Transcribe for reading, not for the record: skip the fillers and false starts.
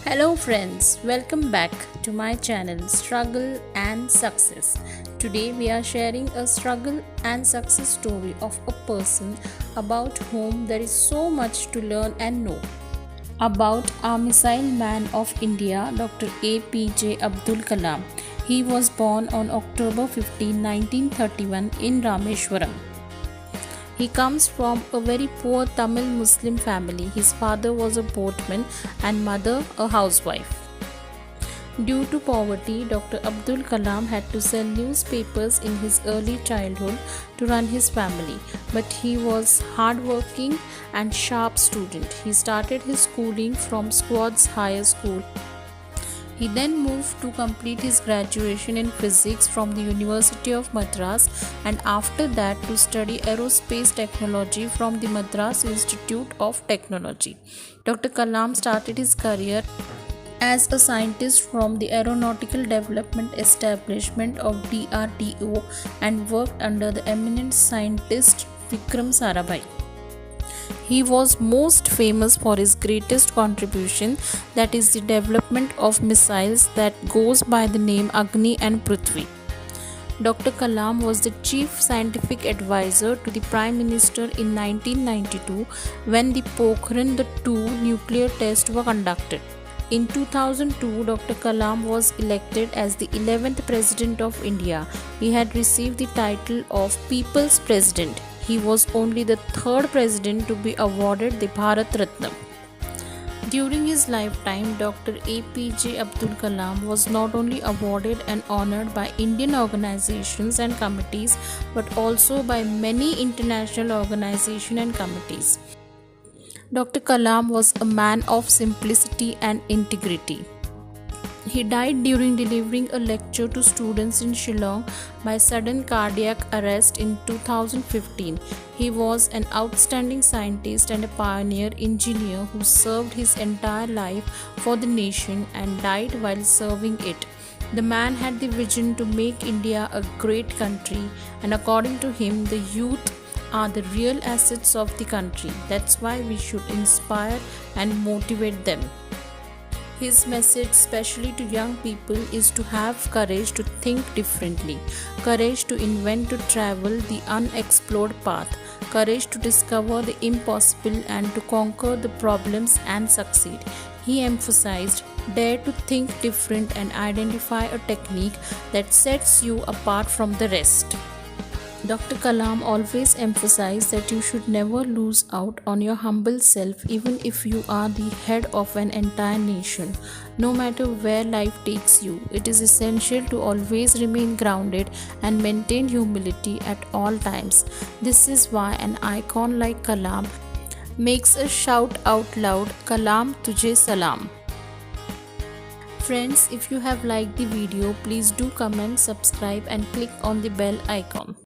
Hello friends, welcome back to my channel Struggle and Success. Today we are sharing a struggle and success story of a person about whom there is so much to learn and know. About our missile man of India, Dr. APJ Abdul Kalam. He was born on October 15, 1931 in Rameshwaram. He comes from a very poor Tamil Muslim family. His father was a boatman and mother a housewife. Due to poverty, Dr. Abdul Kalam had to sell newspapers in his early childhood to run his family. But he was hardworking and sharp student. He started his schooling from Squads Higher School. He then moved to complete his graduation in physics from the University of Madras and after that to study aerospace technology from the Madras Institute of Technology. Dr. Kalam started his career as a scientist from the Aeronautical Development Establishment of DRDO and worked under the eminent scientist Vikram Sarabhai. He was most famous for his greatest contribution, that is the development of missiles that goes by the name Agni and Prithvi. Dr. Kalam was the chief scientific advisor to the Prime Minister in 1992 when the Pokhran II nuclear tests were conducted. In 2002, Dr. Kalam was elected as the 11th President of India. He had received the title of People's President. He was only the third president to be awarded the Bharat Ratna. During his lifetime, Dr. APJ Abdul Kalam was not only awarded and honored by Indian organizations and committees but also by many international organizations and committees. Dr. Kalam was a man of simplicity and integrity. He died during delivering a lecture to students in Shillong by sudden cardiac arrest in 2015. He was an outstanding scientist and a pioneer engineer who served his entire life for the nation and died while serving it. The man had the vision to make India a great country, and according to him, the youth are the real assets of the country. That's why we should inspire and motivate them. His message, especially to young people, is to have courage to think differently, courage to invent, to travel the unexplored path, courage to discover the impossible and to conquer the problems and succeed. He emphasized, dare to think different and identify a technique that sets you apart from the rest. Dr. Kalam always emphasized that you should never lose out on your humble self even if you are the head of an entire nation. No matter where life takes you, it is essential to always remain grounded and maintain humility at all times. This is why an icon like Kalam makes us shout out loud, Kalam Tujhe Salam. Friends, if you have liked the video, please do comment, subscribe and click on the bell icon.